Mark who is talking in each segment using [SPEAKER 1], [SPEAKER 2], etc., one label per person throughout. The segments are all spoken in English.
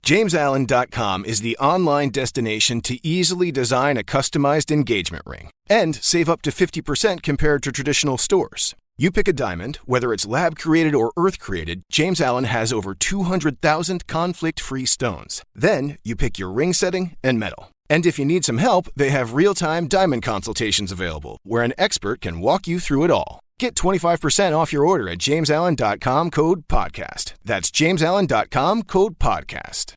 [SPEAKER 1] JamesAllen.com is the online destination to easily design a customized engagement ring and save up to 50% compared to traditional stores. You pick a diamond, whether it's lab-created or earth-created, James Allen has over 200,000 conflict-free stones. Then you pick your ring setting and metal. And if you need some help, they have real-time diamond consultations available, where an expert can walk you through it all. Get 25% off your order at JamesAllen.com, code podcast. That's JamesAllen.com, code podcast.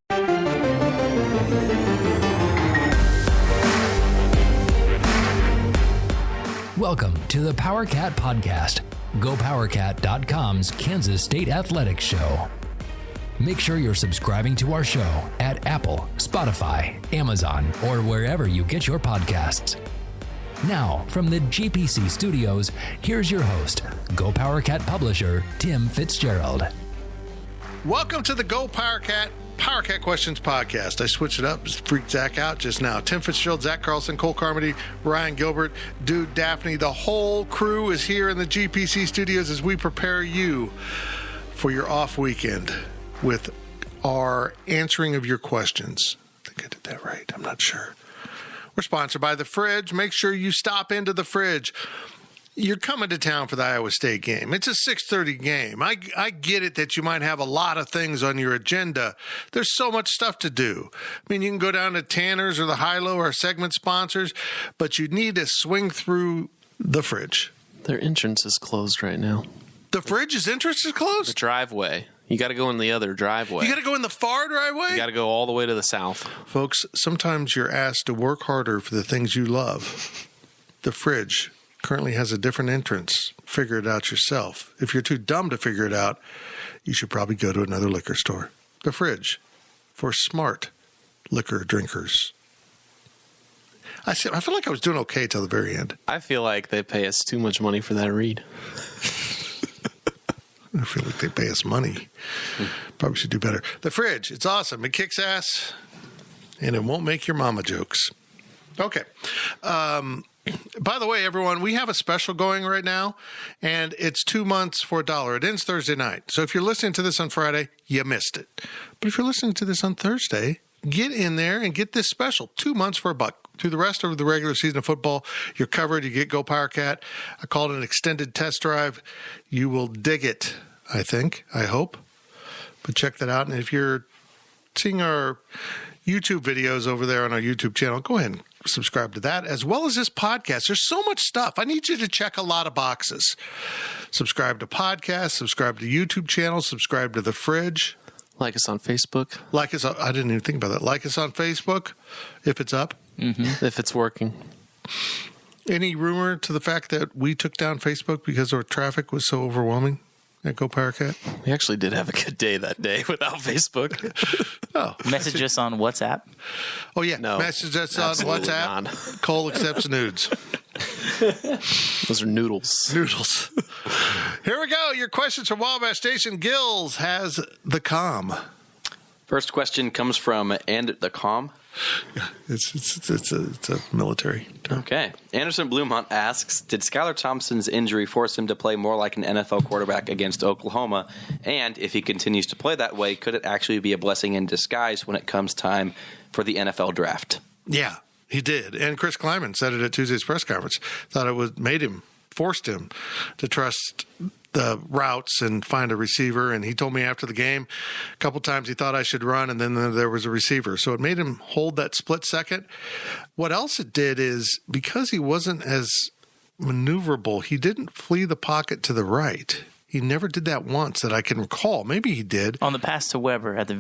[SPEAKER 2] Welcome to the PowerCat Podcast, GoPowerCat.com's Kansas State Athletics Show. Make sure you're subscribing to our show at Apple, Spotify, Amazon, or wherever you get your podcasts. Now, from the GPC studios, here's your host, GoPowerCat publisher, Tim Fitzgerald.
[SPEAKER 3] Welcome to the PowerCat Questions Podcast. I switched it up, freaked Zach out just now. Tim Fitzgerald, Zach Carlson, Cole Carmody, Ryan Gilbert, Dude Daphne. The whole crew is here in the GPC studios as we prepare you for your off weekend with our answering of your questions. I think I did that right. I'm not sure. We're sponsored by The Fridge. Make sure you stop into The Fridge. You're coming to town for the Iowa State game. It's a 6:30 game. I get it that you might have a lot of things on your agenda. There's so much stuff to do. I mean, you can go down to Tanner's or the Hilo or segment sponsors, but you need to swing through The Fridge.
[SPEAKER 4] Their entrance is closed right now.
[SPEAKER 3] The Fridge's entrance is closed?
[SPEAKER 4] The driveway. You got to go in the other driveway.
[SPEAKER 3] You got to go in the far driveway?
[SPEAKER 4] You got to go all the way to the south.
[SPEAKER 3] Folks, sometimes you're asked to work harder for the things you love. The Fridge currently has a different entrance. Figure it out yourself. If you're too dumb to figure it out, you should probably go to another liquor store. The Fridge, for smart liquor drinkers. I feel like I was doing okay till the very end.
[SPEAKER 4] I feel like they pay us too much money for that read.
[SPEAKER 3] I feel like they pay us money. Probably should do better. The Fridge, it's awesome. It kicks ass, and it won't make your mama jokes. Okay. By the way, everyone, we have a special going right now, and it's 2 months for $1. It ends Thursday night. So if you're listening to this on Friday, you missed it. But if you're listening to this on Thursday, get in there and get this special. 2 months for $1. Through the rest of the regular season of football, you're covered. You get Go PowerCat. I call it an extended test drive. You will dig it, I think. I hope. But check that out. And if you're seeing our YouTube videos over there on our YouTube channel, go ahead and subscribe to that, as well as this podcast. There's so much stuff. I need you to check a lot of boxes. Subscribe to podcasts, subscribe to YouTube channels, subscribe to The Fridge.
[SPEAKER 4] Like us on Facebook.
[SPEAKER 3] I didn't even think about that. Like us on Facebook, if it's up.
[SPEAKER 4] Mm-hmm. If it's working.
[SPEAKER 3] Any rumor to the fact that we took down Facebook because our traffic was so overwhelming at Go PowerCat?
[SPEAKER 4] We actually did have a good day that day without Facebook.
[SPEAKER 5] Message us on WhatsApp.
[SPEAKER 3] Oh, yeah.
[SPEAKER 4] No,
[SPEAKER 3] message us on WhatsApp.
[SPEAKER 4] Not.
[SPEAKER 3] Cole accepts nudes.
[SPEAKER 4] Those are noodles.
[SPEAKER 3] Noodles. Here we go. Your questions from Wabash Station. Gills has the calm.
[SPEAKER 6] First question comes from And the Calm.
[SPEAKER 3] Yeah, it's a military term.
[SPEAKER 6] Okay. Anderson Blumont asks, did Skylar Thompson's injury force him to play more like an NFL quarterback against Oklahoma? And if he continues to play that way, could it actually be a blessing in disguise when it comes time for the NFL draft?
[SPEAKER 3] Yeah, he did. And Chris Kleiman said it at Tuesday's press conference. Thought it forced him to trust the routes and find a receiver. And he told me after the game, a couple times he thought I should run, and then there was a receiver. So it made him hold that split second. What else it did is, because he wasn't as maneuverable, he didn't flee the pocket to the right. He never did that once that I can recall. Maybe he did.
[SPEAKER 5] On the pass to Weber on the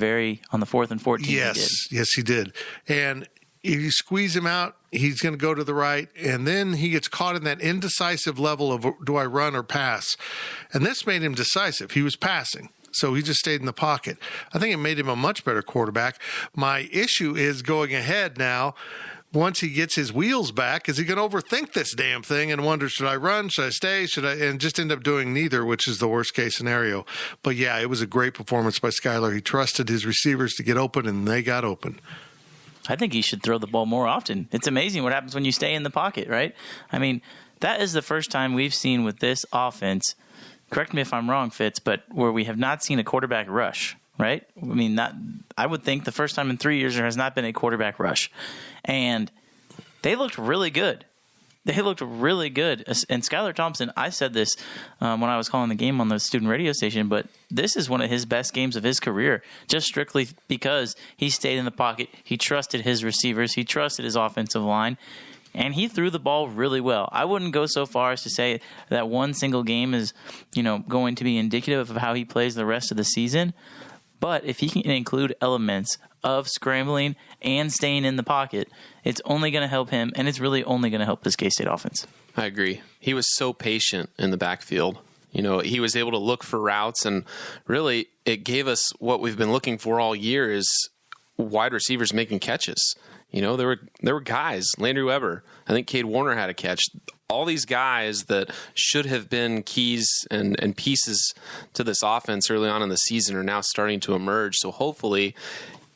[SPEAKER 5] 4th and 14.
[SPEAKER 3] Yes, he did. And if you squeeze him out, he's going to go to the right, and then he gets caught in that indecisive level of, do I run or pass? And this made him decisive. He was passing, so he just stayed in the pocket. I think it made him a much better quarterback. My issue is going ahead now. Once he gets his wheels back, is he going to overthink this damn thing and wonder, should I run, should I stay, and just end up doing neither, which is the worst-case scenario. But, yeah, it was a great performance by Skylar. He trusted his receivers to get open, and they got open.
[SPEAKER 5] I think he should throw the ball more often. It's amazing what happens when you stay in the pocket, right? I mean, that is the first time we've seen with this offense, correct me if I'm wrong, Fitz, but where we have not seen a quarterback rush right? I mean, I would think the first time in 3 years there has not been a quarterback rush. And they looked really good. They looked really good. And Skylar Thompson, I said this when I was calling the game on the student radio station, but this is one of his best games of his career, just strictly because he stayed in the pocket. He trusted his receivers. He trusted his offensive line. And he threw the ball really well. I wouldn't go so far as to say that one single game is, going to be indicative of how he plays the rest of the season. But if he can include elements of scrambling and staying in the pocket, it's only going to help him, and it's really only going to help this K-State offense.
[SPEAKER 4] I agree. He was so patient in the backfield. He was able to look for routes, and really it gave us what we've been looking for all year is wide receivers making catches. There were guys, Landry Weber, I think Cade Warner had a catch. All these guys that should have been keys and pieces to this offense early on in the season are now starting to emerge. So hopefully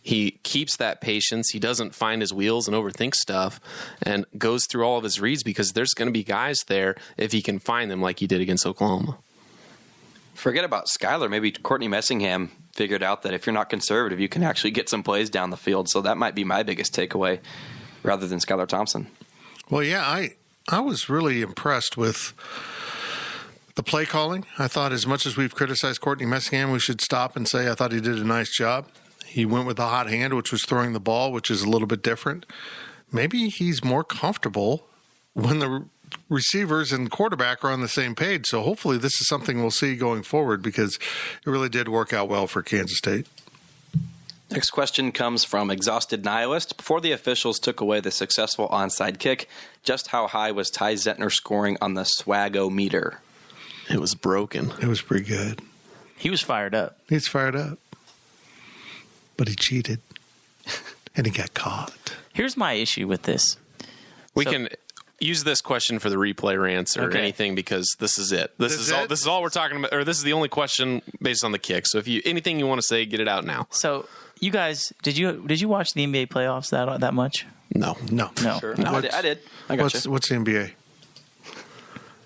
[SPEAKER 4] he keeps that patience. He doesn't find his wheels and overthink stuff and goes through all of his reads because there's going to be guys there if he can find them like he did against Oklahoma.
[SPEAKER 6] Forget about Skylar. Maybe Courtney Messingham figured out that if you're not conservative, you can actually get some plays down the field. So that might be my biggest takeaway rather than Skylar Thompson.
[SPEAKER 3] Well, yeah, I was really impressed with the play calling. I thought as much as we've criticized Courtney Messingham, we should stop and say I thought he did a nice job. He went with the hot hand, which was throwing the ball, which is a little bit different. Maybe he's more comfortable when the receivers and quarterback are on the same page. So hopefully this is something we'll see going forward because it really did work out well for Kansas State.
[SPEAKER 6] Next question comes from Exhausted Nihilist. Before the officials took away the successful onside kick, just how high was Ty Zentner scoring on the Swag-O-meter?
[SPEAKER 4] It was broken.
[SPEAKER 3] It was pretty good.
[SPEAKER 5] He was fired up.
[SPEAKER 3] He's fired up. But he cheated. And he got caught.
[SPEAKER 5] Here's my issue with this.
[SPEAKER 4] We can use this question for the replay rants or anything because this is it. This is all we're talking about, or this is the only question based on the kick. So if anything you want to say, get it out now.
[SPEAKER 5] So you guys, did you watch the NBA playoffs that much?
[SPEAKER 3] No.
[SPEAKER 6] Sure. No. I did. I got you.
[SPEAKER 3] What's the NBA?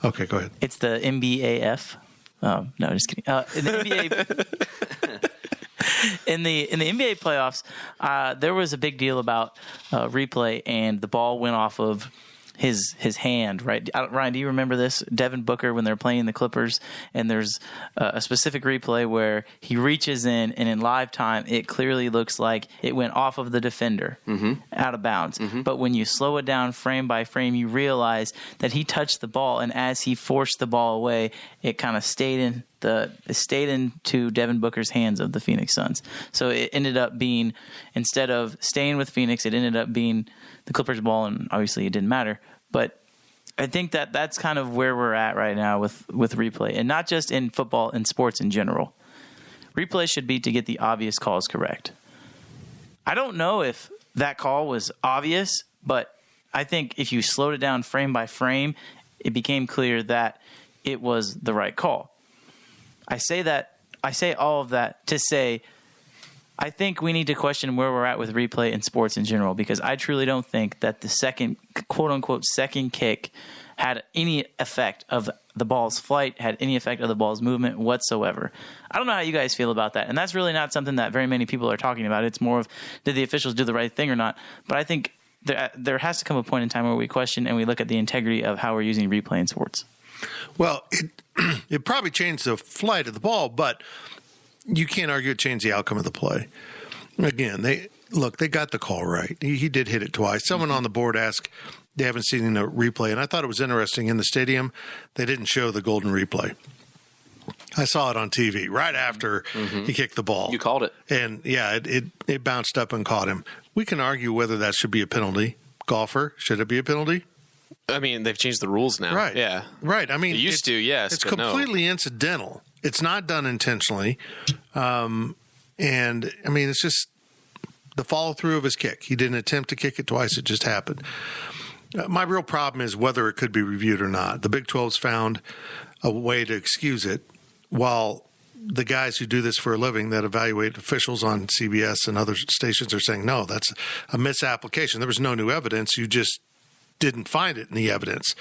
[SPEAKER 3] Okay, go ahead.
[SPEAKER 5] It's the NBAF. Oh, no, just kidding. In the NBA, in the NBA playoffs, there was a big deal about replay, and the ball went off of his hand, right? Ryan, do you remember this? Devin Booker, when they're playing the Clippers, and there's a specific replay where he reaches in, and in live time, it clearly looks like it went off of the defender, out of bounds. But when you slow it down frame by frame, you realize that he touched the ball, and as he forced the ball away, it kind of stayed into Devin Booker's hands of the Phoenix Suns. So it ended up being, instead of staying with Phoenix, it ended up being the Clippers ball, and obviously it didn't matter. But I think that's kind of where we're at right now with replay, and not just in football and sports in general. Replay should be to get the obvious calls correct. I don't know if that call was obvious, but I think if you slowed it down frame by frame, it became clear that it was the right call. I say all of that to say I think we need to question where we're at with replay in sports in general, because I truly don't think that the second, quote-unquote, second kick had any effect of the ball's flight, had any effect of the ball's movement whatsoever. I don't know how you guys feel about that, and that's really not something that very many people are talking about. It's more of, did the officials do the right thing or not? But I think there has to come a point in time where we question and we look at the integrity of how we're using replay in sports.
[SPEAKER 3] Well, it probably changed the flight of the ball, but you can't argue it changed the outcome of the play. Again, they got the call right. He did hit it twice. Someone on the board asked, they haven't seen a replay, and I thought it was interesting. In the stadium, they didn't show the golden replay. I saw it on TV right after he kicked the ball.
[SPEAKER 6] You called it.
[SPEAKER 3] And, yeah, it bounced up and caught him. We can argue whether that should be a penalty. Golfer, should it be a penalty?
[SPEAKER 4] I mean, they've changed the rules now.
[SPEAKER 3] Right.
[SPEAKER 4] Yeah.
[SPEAKER 3] Right. I mean,
[SPEAKER 4] it used to, yes.
[SPEAKER 3] It's completely incidental. It's not done intentionally. And, I mean, it's just the follow through of his kick. He didn't attempt to kick it twice. It just happened. My real problem is whether it could be reviewed or not. The Big 12's found a way to excuse it, while the guys who do this for a living that evaluate officials on CBS and other stations are saying, no, that's a misapplication. There was no new evidence. You just didn't find it in the evidence.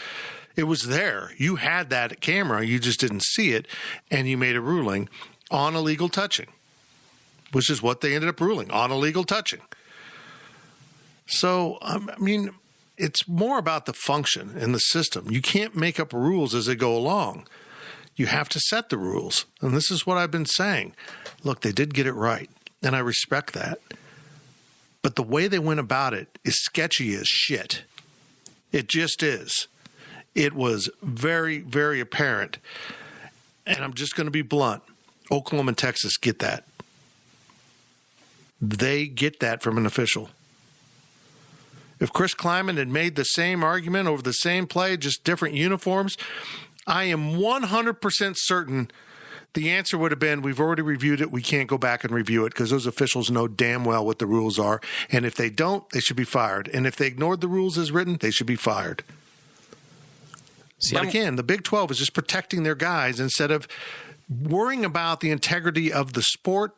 [SPEAKER 3] It was there. You had that camera. You just didn't see it, and you made a ruling on illegal touching. which is what they ended up ruling on illegal touching. So, I mean, it's more about the function in the system. You can't make up rules as they go along. You have to set the rules. And this is what I've been saying. Look, they did get it right, and I respect that. But the way they went about it is sketchy as shit. It just is. It was very, very apparent. And I'm just going to be blunt. Oklahoma and Texas get that. They get that from an official. If Chris Kleiman had made the same argument over the same play, just different uniforms, I am 100% certain the answer would have been, we've already reviewed it, we can't go back and review it because those officials know damn well what the rules are. And if they don't, they should be fired. And if they ignored the rules as written, they should be fired. But again, the Big 12 is just protecting their guys instead of worrying about the integrity of the sport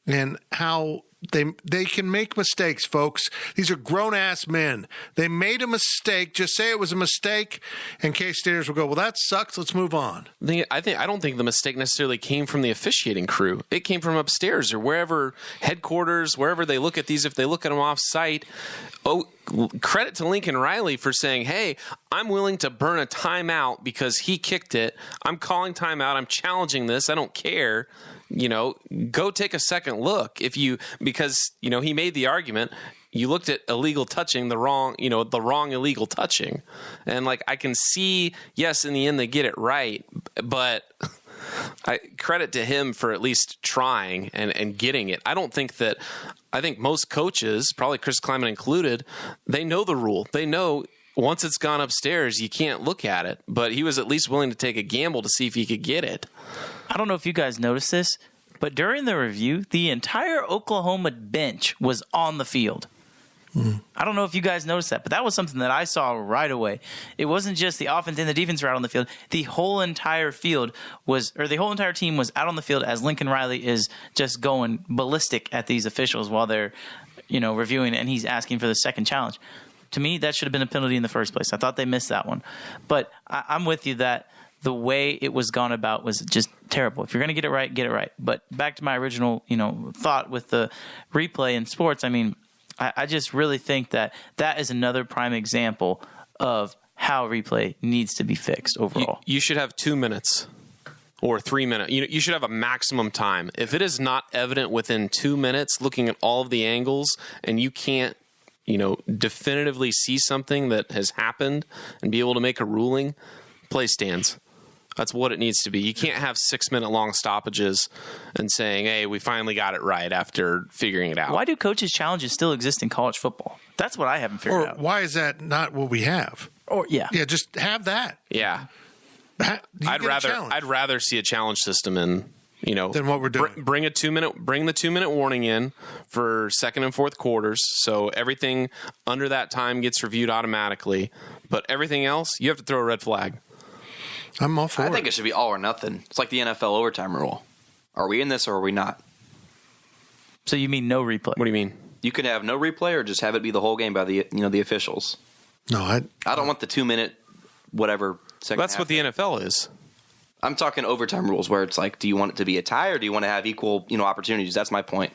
[SPEAKER 3] and how they can make mistakes, folks. These are grown-ass men. They made a mistake. Just say it was a mistake, and K-Staters will go, well, that sucks. Let's move on.
[SPEAKER 4] I don't think the mistake necessarily came from the officiating crew. It came from upstairs or wherever, headquarters, wherever they look at these. If they look at them off-site, credit to Lincoln Riley for saying, hey, I'm willing to burn a timeout because he kicked it. I'm calling timeout. I'm challenging this. I don't care. Go take a second look because he made the argument. You looked at illegal touching, the wrong illegal touching. And I can see, yes, in the end they get it right, but I credit to him for at least trying and getting it. I think most coaches, probably Chris Kleiman included, they know the rule. They know once it's gone upstairs, you can't look at it, but he was at least willing to take a gamble to see if he could get it.
[SPEAKER 5] I don't know if you guys noticed this, but during the review, the entire Oklahoma bench was on the field. I don't know if you guys noticed that, but that was something that I saw right away. It wasn't just the offense and the defense were out on the field. The whole entire team was out on the field as Lincoln Riley is just going ballistic at these officials while they're, reviewing it, and he's asking for the second challenge. To me, that should have been a penalty in the first place. I thought they missed that one. But I'm with you that the way it was gone about was just terrible. If you're going to get it right, get it right. But back to my original, thought with the replay in sports, I mean, I just really think that is another prime example of how replay needs to be fixed overall.
[SPEAKER 4] You should have 2 minutes or 3 minutes. You should have a maximum time. If it is not evident within 2 minutes, looking at all of the angles, and you can't, definitively see something that has happened and be able to make a ruling, play stands. That's what it needs to be. You can't have 6 minute long stoppages and saying, hey, we finally got it right after figuring it out.
[SPEAKER 5] Why do coaches' challenges still exist in college football? That's what I haven't figured out.
[SPEAKER 3] Or why is that not what we have?
[SPEAKER 5] Yeah,
[SPEAKER 3] just have that.
[SPEAKER 4] Yeah. I'd rather see a challenge system in,
[SPEAKER 3] than what we're doing.
[SPEAKER 4] Bring the 2 minute warning in for second and fourth quarters. So everything under that time gets reviewed automatically, but everything else, you have to throw a red flag.
[SPEAKER 3] I'm all for it.
[SPEAKER 6] I think it should be all or nothing. It's like the NFL overtime rule. Are we in this or are we not?
[SPEAKER 5] So you mean no replay?
[SPEAKER 4] What do you mean?
[SPEAKER 6] You can have no replay or just have it be the whole game by the the officials.
[SPEAKER 3] No, I
[SPEAKER 6] don't want the 2 minute whatever second.
[SPEAKER 4] That's what the NFL is.
[SPEAKER 6] I'm talking overtime rules where it's like, do you want it to be a tie or do you want to have equal opportunities? That's my point.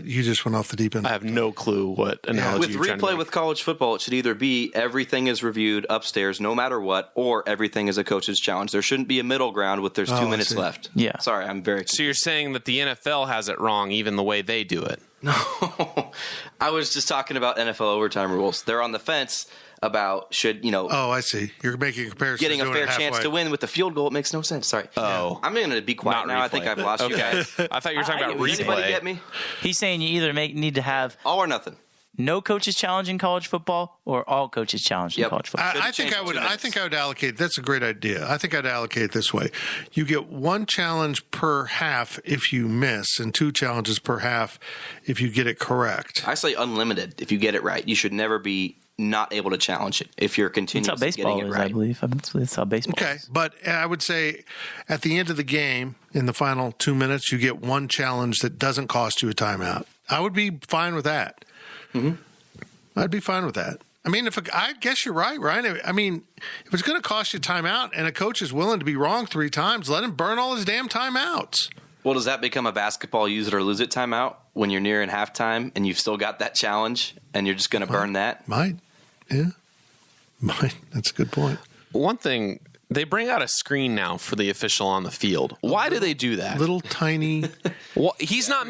[SPEAKER 3] You just went off the deep end.
[SPEAKER 4] I have no clue what analogy
[SPEAKER 6] with
[SPEAKER 4] you're trying to
[SPEAKER 6] replay
[SPEAKER 4] make.
[SPEAKER 6] with college football, it should either be everything is reviewed upstairs no matter what, or everything is a coach's challenge. There shouldn't be a middle ground with there's 2 minutes left.
[SPEAKER 5] Yeah.
[SPEAKER 6] Sorry, I'm very confused.
[SPEAKER 4] So you're saying that the NFL has it wrong even the way they do it?
[SPEAKER 6] No. I was just talking about NFL overtime rules. They're on the fence about
[SPEAKER 3] Oh, I see. You're making a comparison.
[SPEAKER 6] Getting a fair chance to win with the field goal. It makes no sense. Sorry.
[SPEAKER 4] Oh.
[SPEAKER 6] I'm going to be quiet now. I think I've lost you guys.
[SPEAKER 4] I thought you were talking about
[SPEAKER 6] Does anybody
[SPEAKER 4] replay.
[SPEAKER 6] get me?
[SPEAKER 5] He's saying you either need to have
[SPEAKER 6] all or nothing.
[SPEAKER 5] No coaches challenge in college football or all coaches challenge in college football.
[SPEAKER 3] I think I would allocate. That's a great idea. I think I'd allocate it this way. You get one challenge per half if you miss and 2 challenges per half if you get it correct.
[SPEAKER 6] I say unlimited if you get it right. You should never be not able to challenge it if you're continuously getting it right.
[SPEAKER 5] I believe. That's how baseball
[SPEAKER 3] Okay,
[SPEAKER 5] is.
[SPEAKER 3] but I would say at the end of the game, in the final 2 minutes, you get one challenge that doesn't cost you a timeout. I would be fine with that. Mm-hmm. I'd be fine with that. I mean, I guess you're right, Ryan. I mean, if it's going to cost you timeout and a coach is willing to be wrong 3 times, let him burn all his damn timeouts.
[SPEAKER 6] Well, does that become a basketball use it or lose it timeout when you're nearing halftime and you've still got that challenge and you're just going to burn that?
[SPEAKER 3] Might. Yeah. Might. That's a good point.
[SPEAKER 4] One thing, they bring out a screen now for the official on the field. Why do they do that?
[SPEAKER 3] Little tiny.
[SPEAKER 4] Well, he's not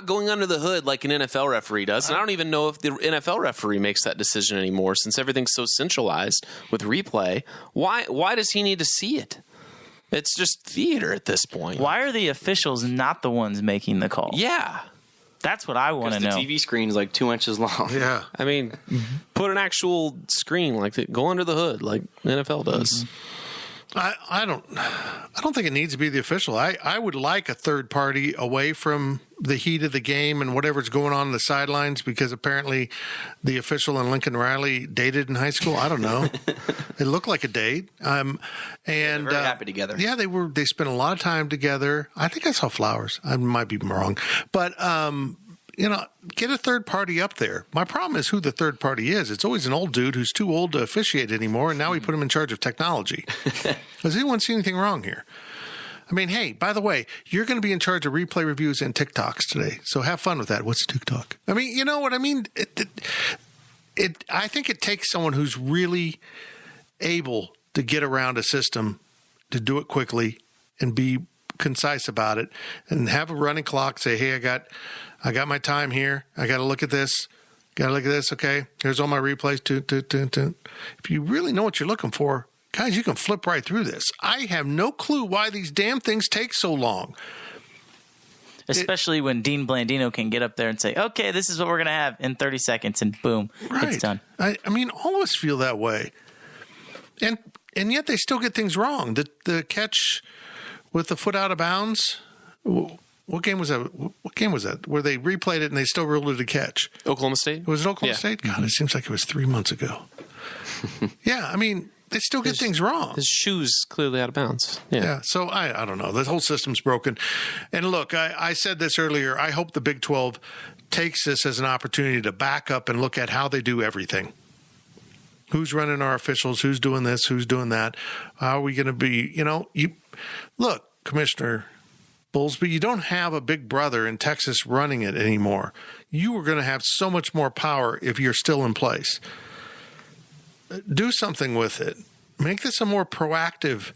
[SPEAKER 4] going under the hood like an NFL referee does. And I don't even know if the NFL referee makes that decision anymore since everything's so centralized with replay. Why does he need to see it? It's just theater at this point.
[SPEAKER 5] Why are the officials not the ones making the call?
[SPEAKER 4] Yeah.
[SPEAKER 5] That's what I want to know.
[SPEAKER 6] The TV screen is like 2 inches long.
[SPEAKER 3] Yeah.
[SPEAKER 4] I mean, put an actual screen like that, go under the hood like the NFL does.
[SPEAKER 3] I don't think it needs to be the official. I would like a third party away from the heat of the game and whatever's going on the sidelines, because apparently the official and Lincoln Riley dated in high school. I don't know. It looked like a date. And
[SPEAKER 6] They're very happy together.
[SPEAKER 3] Yeah, they spent a lot of time together. I think I saw flowers. I might be wrong. But get a third party up there. My problem is who the third party is. It's always an old dude who's too old to officiate anymore, and now we put him in charge of technology. Has anyone seen anything wrong here? I mean, hey, by the way, you're going to be in charge of replay reviews and TikToks today, so have fun with that. What's TikTok? I mean, you know what I mean? I think it takes someone who's really able to get around a system, to do it quickly and be concise about it, and have a running clock. Say, hey, I got my time here. I got to look at this. Got to look at this. Okay, here's all my replays. If you really know what you're looking for, guys, you can flip right through this. I have no clue why these damn things take so long.
[SPEAKER 5] Especially when Dean Blandino can get up there and say, okay, this is what we're going to have in 30 seconds, and boom, it's done.
[SPEAKER 3] I mean, all of us feel that way. And yet they still get things wrong. The catch with the foot out of bounds, what game was that? Where they replayed it and they still ruled it a catch?
[SPEAKER 4] Oklahoma State?
[SPEAKER 3] Was it Oklahoma State? God, it seems like it was 3 months ago. Yeah, I mean, they still get things wrong.
[SPEAKER 4] His shoe's clearly out of bounds.
[SPEAKER 3] Yeah. So I don't know. The whole system's broken. And look, I said this earlier. I hope the Big 12 takes this as an opportunity to back up and look at how they do everything. Who's running our officials? Who's doing this? Who's doing that? How are we going to be, look, Commissioner Bowlesby, you don't have a big brother in Texas running it anymore. You are going to have so much more power if you're still in place. Do something with it. Make this a more proactive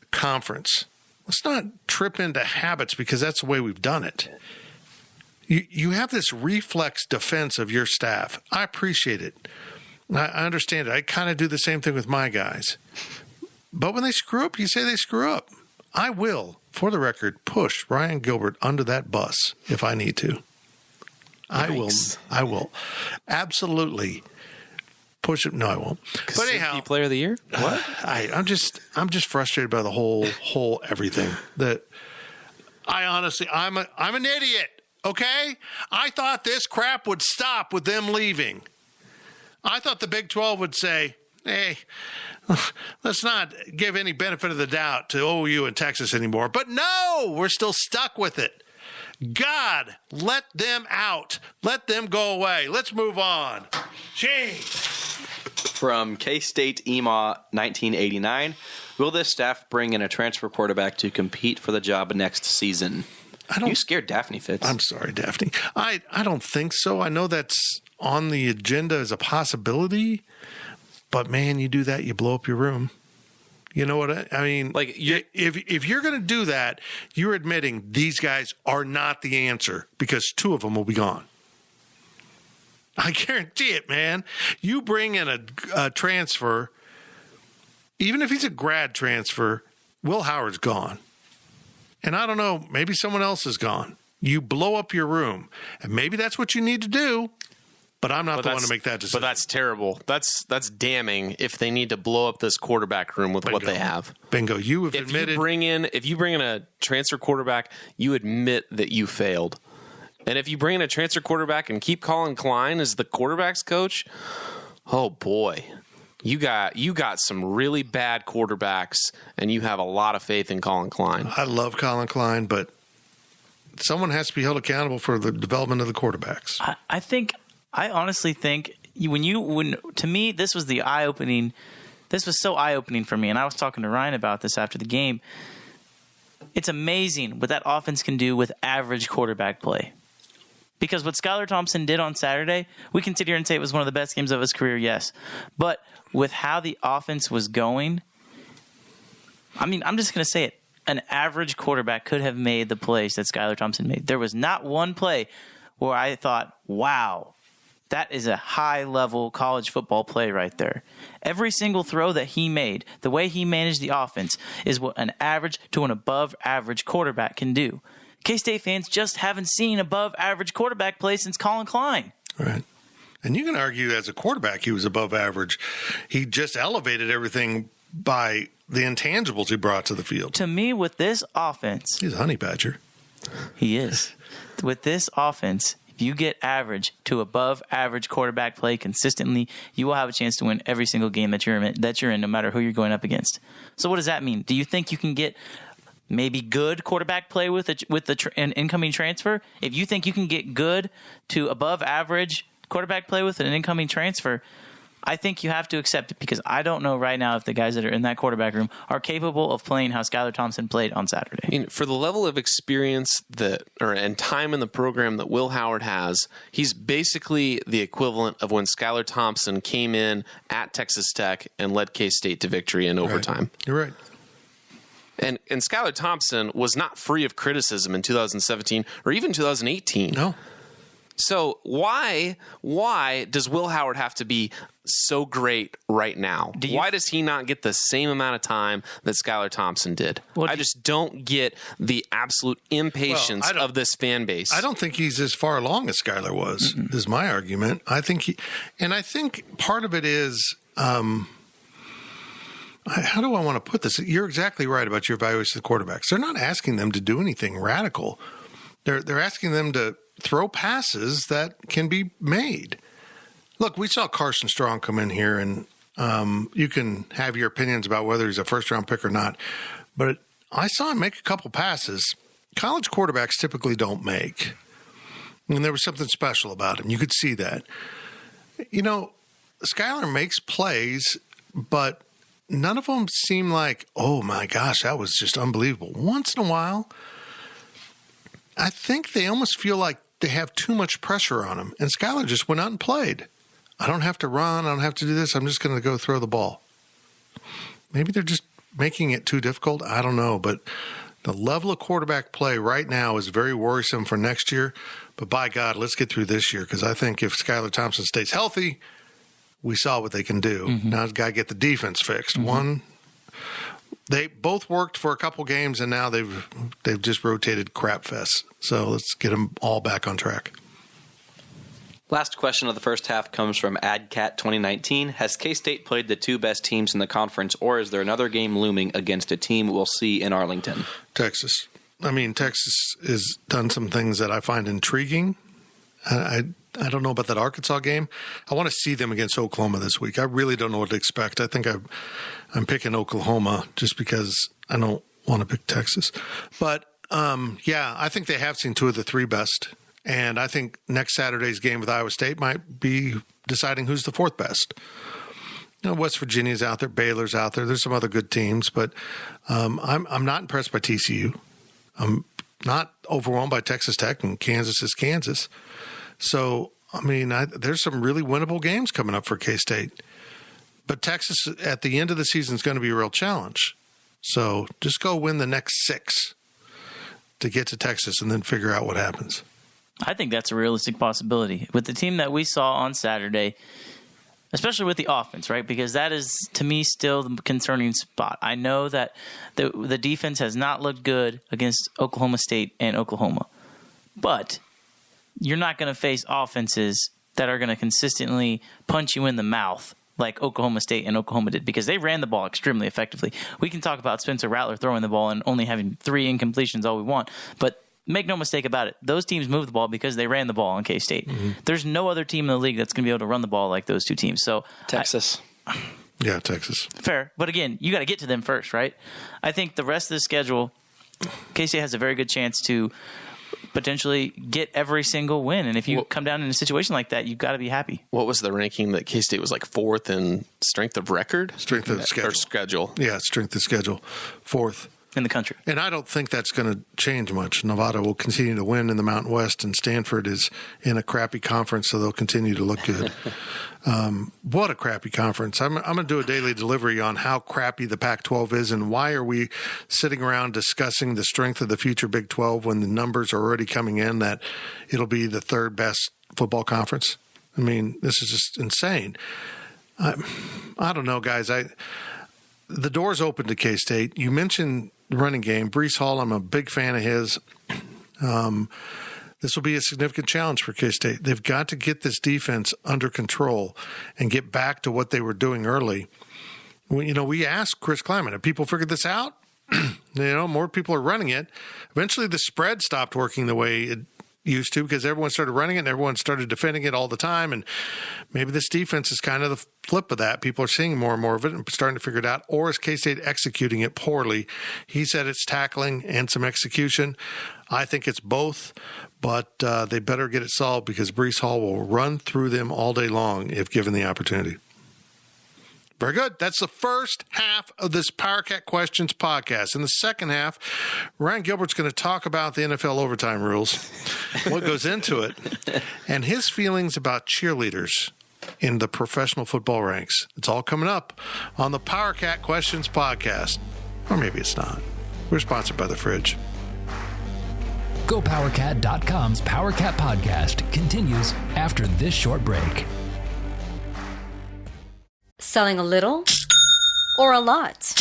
[SPEAKER 3] conference. Let's not trip into habits because that's the way we've done it. You have this reflex defense of your staff. I appreciate it. I understand it. I kind of do the same thing with my guys. But when they screw up, you say they screw up. I will, for the record, push Ryan Gilbert under that bus if I need to.
[SPEAKER 4] Yikes.
[SPEAKER 3] I will absolutely push it. No, I won't. But anyhow,
[SPEAKER 4] Player of the Year?
[SPEAKER 3] What? I'm just frustrated by the whole everything. That I honestly, I'm an idiot. Okay, I thought this crap would stop with them leaving. I thought the Big 12 would say, hey, let's not give any benefit of the doubt to OU and Texas anymore. But no, we're still stuck with it. God, let them out. Let them go away. Let's move on. Jeez.
[SPEAKER 6] From K-State EMA 1989, will this staff bring in a transfer quarterback to compete for the job next season? You scared Daphne Fitz.
[SPEAKER 3] I'm sorry, Daphne. I don't think so. I know that's on the agenda as a possibility, but man, you do that, you blow up your room. You know what I mean?
[SPEAKER 4] Like
[SPEAKER 3] if you're going to do that, you're admitting these guys are not the answer because two of them will be gone. I guarantee it, man. You bring in a transfer, even if he's a grad transfer, Will Howard's gone. And I don't know, maybe someone else is gone. You blow up your room. And maybe that's what you need to do, but I'm not the one to make that decision.
[SPEAKER 4] But that's terrible. That's damning if they need to blow up this quarterback room with what they have.
[SPEAKER 3] Bingo. You have admitted.
[SPEAKER 4] If you bring in a transfer quarterback, you admit that you failed. And if you bring in a transfer quarterback and keep Colin Klein as the quarterback's coach, oh boy. You got some really bad quarterbacks, and you have a lot of faith in Colin Klein.
[SPEAKER 3] I love Colin Klein, but someone has to be held accountable for the development of the quarterbacks.
[SPEAKER 5] I honestly think to me, this was the eye-opening. This was so eye-opening for me, and I was talking to Ryan about this after the game. it's amazing what that offense can do with average quarterback play. Because what Skylar Thompson did on Saturday, we can sit here and say it was one of the best games of his career, yes. But with how the offense was going, I mean, I'm just going to say it. An average quarterback could have made the plays that Skylar Thompson made. There was not one play where I thought, wow, that is a high-level college football play right there. Every single throw that he made, the way he managed the offense, is what an average to an above-average quarterback can do. K-State fans just haven't seen above-average quarterback play since Colin Klein.
[SPEAKER 3] Right. And you can argue as a quarterback he was above average. He just elevated everything by the intangibles he brought to the field.
[SPEAKER 5] To me, with this offense...
[SPEAKER 3] He's a honey badger.
[SPEAKER 5] He is. With this offense, if you get average to above-average quarterback play consistently, you will have a chance to win every single game that you're in, no matter who you're going up against. So what does that mean? Do you think you can get... maybe good quarterback play with an incoming transfer? If you think you can get good to above average quarterback play with an incoming transfer, I think you have to accept it, because I don't know right now if the guys that are in that quarterback room are capable of playing how Skylar Thompson played on Saturday.
[SPEAKER 4] I mean, for the level of experience and time in the program that Will Howard has, he's basically the equivalent of when Skylar Thompson came in at Texas Tech and led K-State to victory in overtime.
[SPEAKER 3] Right. You're right.
[SPEAKER 4] And Skylar Thompson was not free of criticism in 2017 or even 2018.
[SPEAKER 3] No.
[SPEAKER 4] So why does Will Howard have to be so great right now? Why does he not get the same amount of time that Skylar Thompson did? I just don't get the absolute impatience of this fan base.
[SPEAKER 3] I don't think he's as far along as Skylar was, is my argument. I think part of it is... how do I want to put this? You're exactly right about your evaluation of the quarterbacks. They're not asking them to do anything radical. They're asking them to throw passes that can be made. Look, we saw Carson Strong come in here, and you can have your opinions about whether he's a first-round pick or not, but I saw him make a couple passes college quarterbacks typically don't make. And there was something special about him. You could see that. You know, Skylar makes plays, but none of them seem like, oh my gosh, that was just unbelievable. Once in a while, I think they almost feel like they have too much pressure on them. And Skylar just went out and played. I don't have to run. I don't have to do this. I'm just going to go throw the ball. Maybe they're just making it too difficult. I don't know. But the level of quarterback play right now is very worrisome for next year. But by God, let's get through this year, because I think if Skylar Thompson stays healthy, we saw what they can do. Mm-hmm. Now it's got to get the defense fixed. Mm-hmm. They both worked for a couple games, and now they've just rotated crap fest. So let's get them all back on track.
[SPEAKER 6] Last question of the first half comes from AdCat2019. Has K-State played the two best teams in the conference, or is there another game looming against a team we'll see in Arlington?
[SPEAKER 3] Texas. I mean, Texas has done some things that I find intriguing. I don't know about that Arkansas game. I want to see them against Oklahoma this week. I really don't know what to expect. I think I'm picking Oklahoma just because I don't want to pick Texas. But, yeah, I think they have seen two of the three best. And I think next Saturday's game with Iowa State might be deciding who's the fourth best. You know, West Virginia's out there, Baylor's out there. There's some other good teams, but I'm not impressed by TCU. I'm not overwhelmed by Texas Tech, and Kansas is Kansas. So, I mean, there's some really winnable games coming up for K-State. But Texas, at the end of the season, is going to be a real challenge. So just go win the next 6 to get to Texas and then figure out what happens.
[SPEAKER 5] I think that's a realistic possibility. With the team that we saw on Saturday, especially with the offense, right? Because that is, to me, still the concerning spot. I know that the defense has not looked good against Oklahoma State and Oklahoma. But you're not going to face offenses that are going to consistently punch you in the mouth like Oklahoma State and Oklahoma did, because they ran the ball extremely effectively. We can talk about Spencer Rattler throwing the ball and only having 3 incompletions all we want, but make no mistake about it, those teams moved the ball because they ran the ball on K-State. Mm-hmm. There's no other team in the league that's going to be able to run the ball like those two teams. So
[SPEAKER 6] Texas.
[SPEAKER 3] Yeah, Texas.
[SPEAKER 5] Fair. But again, you got to get to them first, right? I think the rest of the schedule, K-State has a very good chance to potentially get every single win. And if you come down in a situation like that, you've got to be happy. What
[SPEAKER 4] was the ranking that K-State was like 4th in strength of record?
[SPEAKER 3] Strength of schedule.
[SPEAKER 4] Or schedule.
[SPEAKER 3] Yeah, strength of schedule. 4th.
[SPEAKER 5] in the country.
[SPEAKER 3] And I don't think that's going to change much. Nevada will continue to win in the Mountain West, and Stanford is in a crappy conference, so they'll continue to look good. What a crappy conference. I'm going to do a daily delivery on how crappy the Pac-12 is and why are we sitting around discussing the strength of the future Big 12 when the numbers are already coming in that it'll be the third best football conference. I mean, this is just insane. I don't know, guys. The door's open to K-State. You mentioned the running game. Breece Hall, I'm a big fan of his. This will be a significant challenge for K-State. They've got to get this defense under control and get back to what they were doing early. We asked Chris Kleiman, have people figured this out? More people are running it. Eventually the spread stopped working the way it used to because everyone started running it and everyone started defending it all the time. And maybe this defense is kind of the flip of that. People are seeing more and more of it and starting to figure it out. Or is K-State executing it poorly? He said it's tackling and some execution. I think it's both, but they better get it solved because Breece Hall will run through them all day long if given the opportunity. Very good. That's the first half of this PowerCat Questions podcast. In the second half, Ryan Gilbert's going to talk about the NFL overtime rules, what goes into it, and his feelings about cheerleaders in the professional football ranks. It's all coming up on the PowerCat Questions podcast. Or maybe it's not. We're sponsored by The Fridge.
[SPEAKER 2] GoPowerCat.com's PowerCat podcast continues after this short break.
[SPEAKER 7] Selling a little or a lot?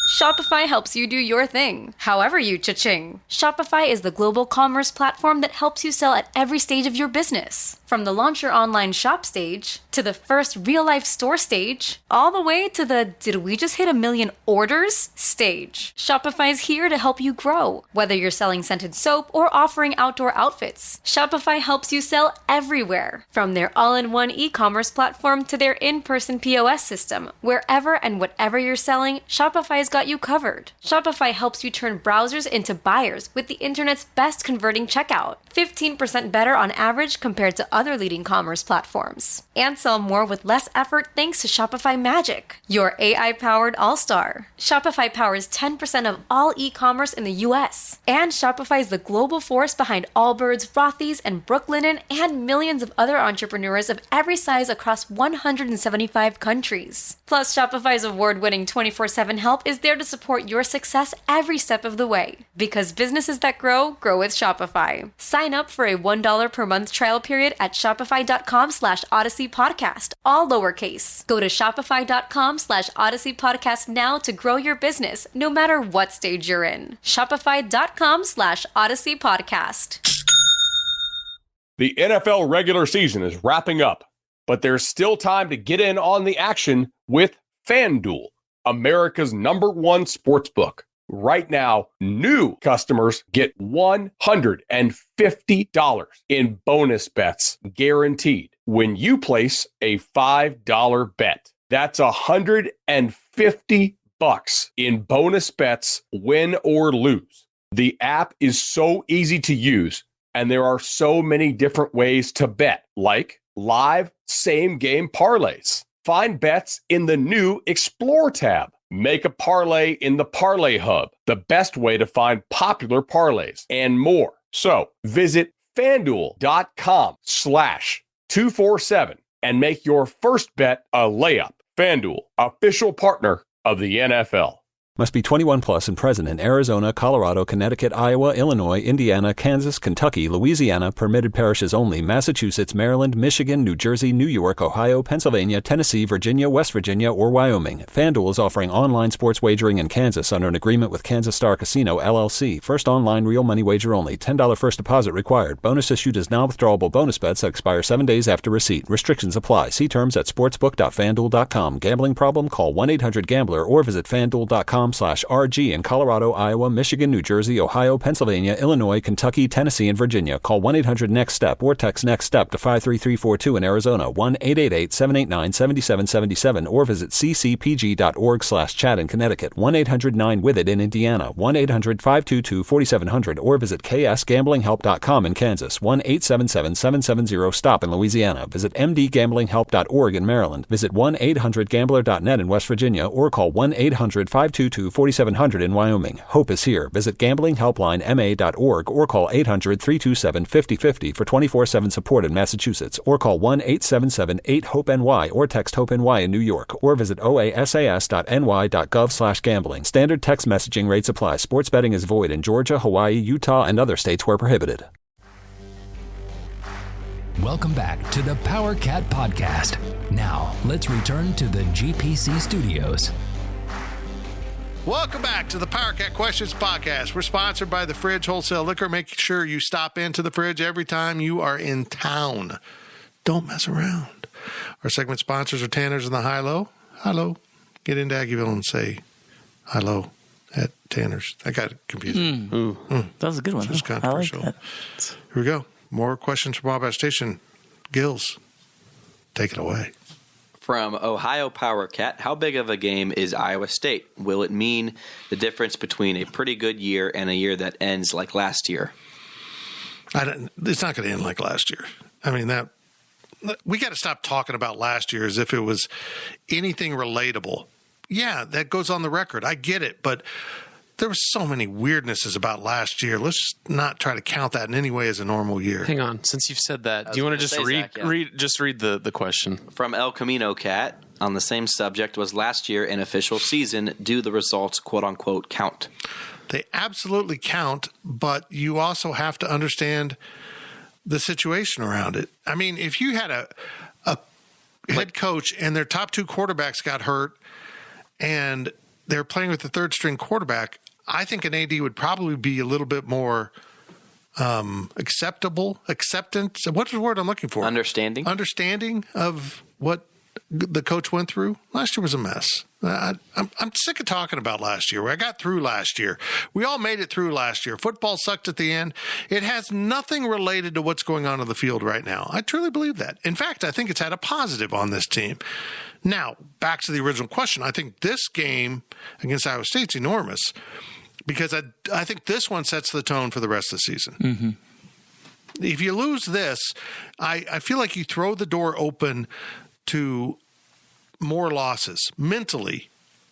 [SPEAKER 7] Shopify helps you do your thing, however you cha-ching. Shopify is the global commerce platform that helps you sell at every stage of your business. From the launch your online shop stage, to the first real-life store stage, all the way to the did we just hit 1 million orders stage. Shopify's here to help you grow. Whether you're selling scented soap or offering outdoor outfits, Shopify helps you sell everywhere. From their all-in-one e-commerce platform to their in-person POS system, wherever and whatever you're selling, Shopify's got you covered. Shopify helps you turn browsers into buyers with the internet's best converting checkout. 15% better on average compared to other leading commerce platforms. And sell more with less effort thanks to Shopify Magic, your AI-powered all-star. Shopify powers 10% of all e-commerce in the US. And Shopify is the global force behind Allbirds, Rothy's, and Brooklinen, and millions of other entrepreneurs of every size across 175 countries. Plus, Shopify's award-winning 24/7 help is there to support your success every step of the way. Because businesses that grow, grow with Shopify. Sign up for a $1 per month trial period at shopify.com/Odyssey Podcast, all lowercase. Go to shopify.com/Odyssey Podcast now to grow your business, no matter what stage you're in. Shopify.com/Odyssey Podcast.
[SPEAKER 8] The NFL regular season is wrapping up, but there's still time to get in on the action with FanDuel, America's #1 sportsbook. Right now, new customers get $150 in bonus bets guaranteed when you place a $5 bet. That's $150 in bonus bets, win or lose. The app is so easy to use, and there are so many different ways to bet, like live same-game parlays. Find bets in the new Explore tab. Make a parlay in the Parlay Hub, the best way to find popular parlays, and more. So visit FanDuel.com/247 and make your first bet a layup. FanDuel, official partner of the NFL.
[SPEAKER 9] Must be 21 plus and present in Arizona, Colorado, Connecticut, Iowa, Illinois, Indiana, Kansas, Kentucky, Louisiana, permitted parishes only, Massachusetts, Maryland, Michigan, New Jersey, New York, Ohio, Pennsylvania, Tennessee, Virginia, West Virginia, or Wyoming. FanDuel is offering online sports wagering in Kansas under an agreement with Kansas Star Casino, LLC. First online real money wager only. $10 first deposit required. Bonus issued as non-withdrawable bonus bets that expire 7 days after receipt. Restrictions apply. See terms at sportsbook.fanduel.com. Gambling problem? Call 1-800-GAMBLER or visit fanduel.com/RG in Colorado, Iowa, Michigan, New Jersey, Ohio, Pennsylvania, Illinois, Kentucky, Tennessee, and Virginia. Call 1-800-NEXT-STEP or text NEXT-STEP to 53342 in Arizona, 1-888-789-7777, or visit ccpg.org/chat in Connecticut, 1-800-9-WITH-IT in Indiana, 1-800-522-4700, or visit ksgamblinghelp.com in Kansas, 1-877-770-STOP in Louisiana. Visit mdgamblinghelp.org in Maryland. Visit 1-800-GAMBLER.net in West Virginia, or call 1-800-522-4700 822-4700 in Wyoming. Hope is here. Visit gamblinghelplinema.org or call 800-327-5050 for 24/7 support in Massachusetts, or call 1-877-8-HOPE-NY or text HOPE-NY in New York, or visit oasas.ny.gov/gambling. Standard text messaging rates apply. Sports betting is void in Georgia, Hawaii, Utah, and other states where prohibited.
[SPEAKER 2] Welcome back to the Power Cat Podcast. Now, let's return to the GPC studios.
[SPEAKER 3] Welcome back to the Power Cat Questions Podcast. We're sponsored by the Fridge Wholesale Liquor. Make sure you stop into the Fridge every time you are in town. Don't mess around. Our segment sponsors are Tanner's and the High-Low. High-Low. Get into Aggieville and say hello at Tanner's. I got it confusing.
[SPEAKER 5] That was a good one.
[SPEAKER 3] Just
[SPEAKER 5] I like
[SPEAKER 3] controversial.
[SPEAKER 5] that.
[SPEAKER 3] Here we go. More questions from Wabash Station. Gills, take it away.
[SPEAKER 6] From Ohio Power Cat, how big of a game is Iowa State? Will it mean the difference between a pretty good year and a year that ends like last year?
[SPEAKER 3] It's not going to end like last year. I mean, we got to stop talking about last year as if it was anything relatable. Yeah, that goes on the record. I get it, but there were so many weirdnesses about last year. Let's just not try to count that in any way as a normal year.
[SPEAKER 4] Hang on. Since you've said that, do you want to just read the question?
[SPEAKER 6] From El Camino Cat, on the same subject, was last year an official season? Do the results, quote unquote, count?
[SPEAKER 3] They absolutely count, but you also have to understand the situation around it. I mean, if you had a head coach and their top two quarterbacks got hurt and they're playing with the third string quarterback, I think an AD would probably be a little bit more acceptance. What's the word I'm looking for? Understanding of what the coach went through. Last year was a mess. I'm sick of talking about last year. I got through last year. We all made it through last year. Football sucked at the end. It has nothing related to what's going on in the field right now. I truly believe that. In fact, I think it's had a positive on this team. Now, back to the original question. I think this game against Iowa State's enormous because I think this one sets the tone for the rest of the season. Mm-hmm. If you lose this, I feel like you throw the door open to more losses. Mentally,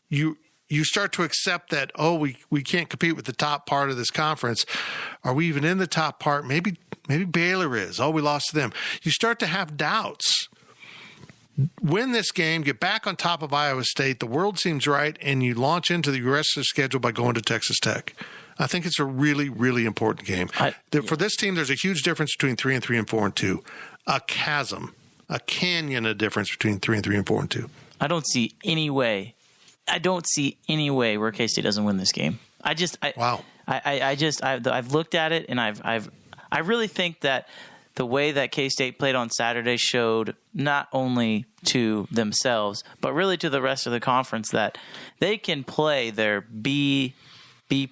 [SPEAKER 3] you start to accept that, we can't compete with the top part of this conference. Are we even in the top part? Maybe Baylor is. We lost to them. You start to have doubts. Win this game, get back on top of Iowa State, the world seems right, and you launch into the rest of the schedule by going to Texas Tech. I think it's a really, really important game. For this team, there's a huge difference between 3-3 and 4-2. A chasm, a canyon of difference between 3-3 and 4-2.
[SPEAKER 5] I don't see any way where K-State doesn't win this game. Wow. I've looked at it, and I really think that the way that K-State played on Saturday showed not only to themselves, but really to the rest of the conference that they can play their B+, B-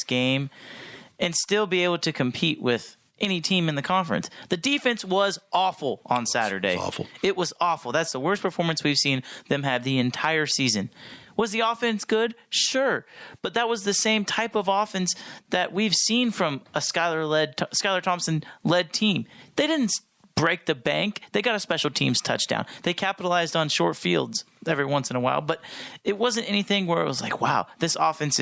[SPEAKER 5] game and still be able to compete with any team in the conference. The defense was awful on Saturday. It was awful. That's the worst performance we've seen them have the entire season. Was the offense good? Sure. But that was the same type of offense that we've seen from a Skylar Thompson-led team. They didn't break the bank. They got a special teams touchdown. They capitalized on short fields every once in a while. But it wasn't anything where it was like, wow, this offense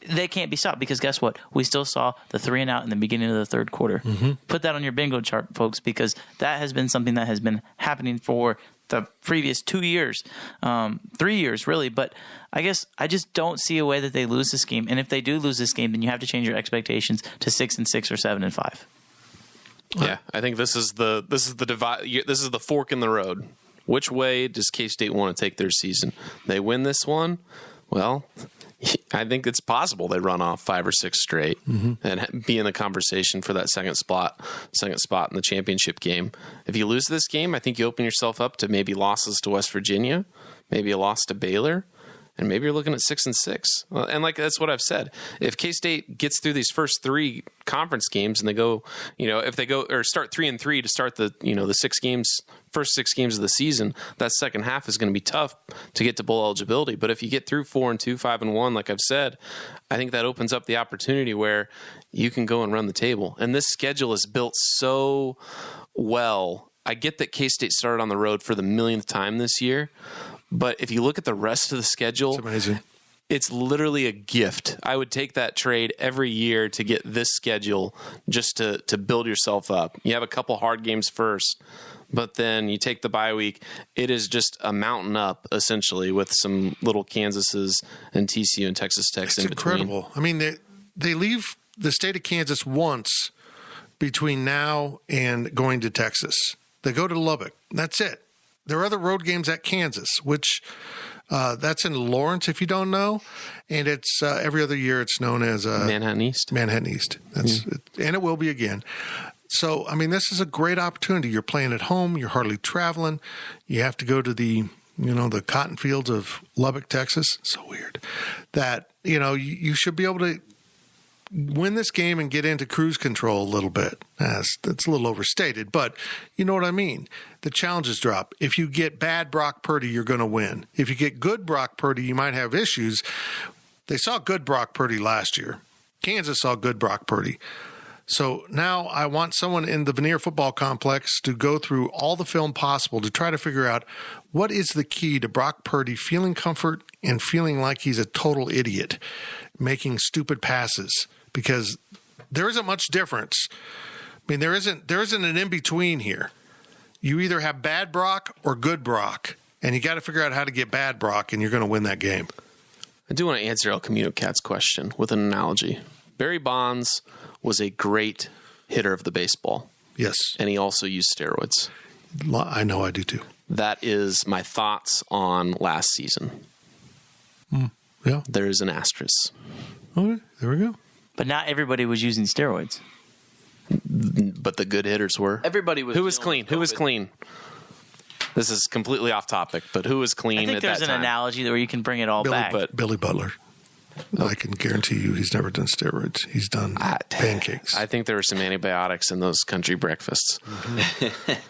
[SPEAKER 5] they can't be stopped, because guess what? We still saw the 3 and out in the beginning of the third quarter. Mm-hmm. Put that on your bingo chart, folks, because that has been something that has been happening for the previous 2 years, 3 years really. But I guess I just don't see a way that they lose this game. And if they do lose this game, then you have to change your expectations to 6-6 or 7-5.
[SPEAKER 4] Yeah, I think this is the divide. This is the fork in the road. Which way does K-State want to take their season? They win this one, well, I think it's possible they run off 5 or 6 straight and be in the conversation for that second spot in the championship game. If you lose this game, I think you open yourself up to maybe losses to West Virginia, maybe a loss to Baylor, and maybe you're looking at 6-6. And that's what I've said. If K-State gets through these first 3 conference games and they go, if they go or start 3-3 to start the first 6 games of the season, that second half is going to be tough to get to bowl eligibility. But if you get through 4-2, 5-1, like I've said, I think that opens up the opportunity where you can go and run the table. And this schedule is built so well. I get that K-State started on the road for the millionth time this year. But if you look at the rest of the schedule,
[SPEAKER 3] it's amazing.
[SPEAKER 4] it's literally a gift. I would take that trade every year to get this schedule just to build yourself up. You have a couple hard games first, but then you take the bye week. It is just a mountain up, essentially, with some little Kansases and TCU and Texas Tech's in between.
[SPEAKER 3] It's incredible. I mean, they leave the state of Kansas once between now and going to Texas. They go to Lubbock. That's it. There are other road games at Kansas, which that's in Lawrence, if you don't know. And it's every other year it's known as
[SPEAKER 4] Manhattan East.
[SPEAKER 3] Manhattan East. And it will be again. So, I mean, this is a great opportunity. You're playing at home. You're hardly traveling. You have to go to the cotton fields of Lubbock, Texas. So weird. That, you should be able to win this game and get into cruise control a little bit. That's a little overstated, but you know what I mean. The challenges drop. If you get bad Brock Purdy, you're going to win. If you get good Brock Purdy, you might have issues. They saw good Brock Purdy last year. Kansas saw good Brock Purdy. So now I want someone in the Veneer Football Complex to go through all the film possible to try to figure out what is the key to Brock Purdy feeling comfort and feeling like he's a total idiot, making stupid passes. Because there isn't much difference. I mean, there isn't an in-between here. You either have bad Brock or good Brock, and you got to figure out how to get bad Brock, and you're going to win that game.
[SPEAKER 4] I do want to answer El Camino Cat's question with an analogy. Barry Bonds was a great hitter of the baseball.
[SPEAKER 3] Yes.
[SPEAKER 4] And he also used steroids.
[SPEAKER 3] I know I do too.
[SPEAKER 4] That is my thoughts on last season.
[SPEAKER 3] Yeah.
[SPEAKER 4] There is an asterisk.
[SPEAKER 3] Okay, there we go.
[SPEAKER 5] But not everybody was using steroids.
[SPEAKER 4] But the good hitters were.
[SPEAKER 6] Everybody was.
[SPEAKER 4] Who was clean? Who was clean? This is completely off topic, but who was clean at that time?
[SPEAKER 5] I think there's an analogy where you can bring it all back.
[SPEAKER 3] Billy Butler. I can guarantee you he's never done steroids. He's done pancakes.
[SPEAKER 4] I think there were some antibiotics in those country breakfasts.
[SPEAKER 6] Mm-hmm.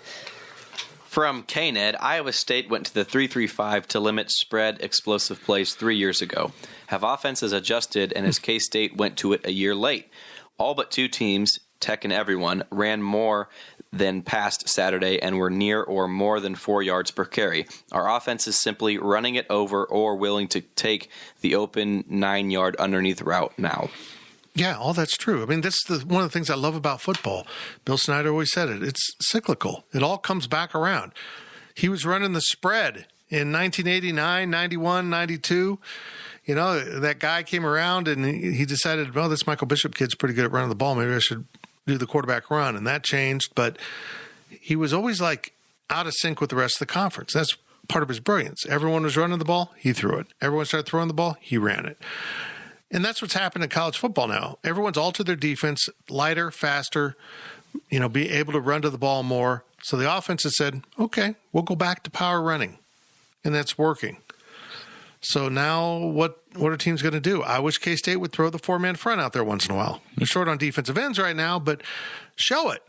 [SPEAKER 6] From KNED, Iowa State went to the 3-3-5 to limit spread explosive plays 3 years ago. Have offenses adjusted, and as K-State went to it a year late? All but two teams, Tech and everyone, ran more than passed Saturday and were near or more than 4 yards per carry. Our offense is simply running it over or willing to take the open 9-yard underneath route now.
[SPEAKER 3] Yeah, all that's true. I mean, this is one of the things I love about football. Bill Snyder always said it. It's cyclical. It all comes back around. He was running the spread in 1989, 91, 92. That guy came around and he decided, well, this Michael Bishop kid's pretty good at running the ball. Maybe I should do the quarterback run. And that changed. But he was always like out of sync with the rest of the conference. That's part of his brilliance. Everyone was running the ball. He threw it. Everyone started throwing the ball. He ran it. And that's what's happened in college football now. Everyone's altered their defense, lighter, faster, be able to run to the ball more. So the offense has said, okay, we'll go back to power running. And that's working. So now what are teams going to do? I wish K-State would throw the 4-man front out there once in a while. They're short on defensive ends right now, but show it.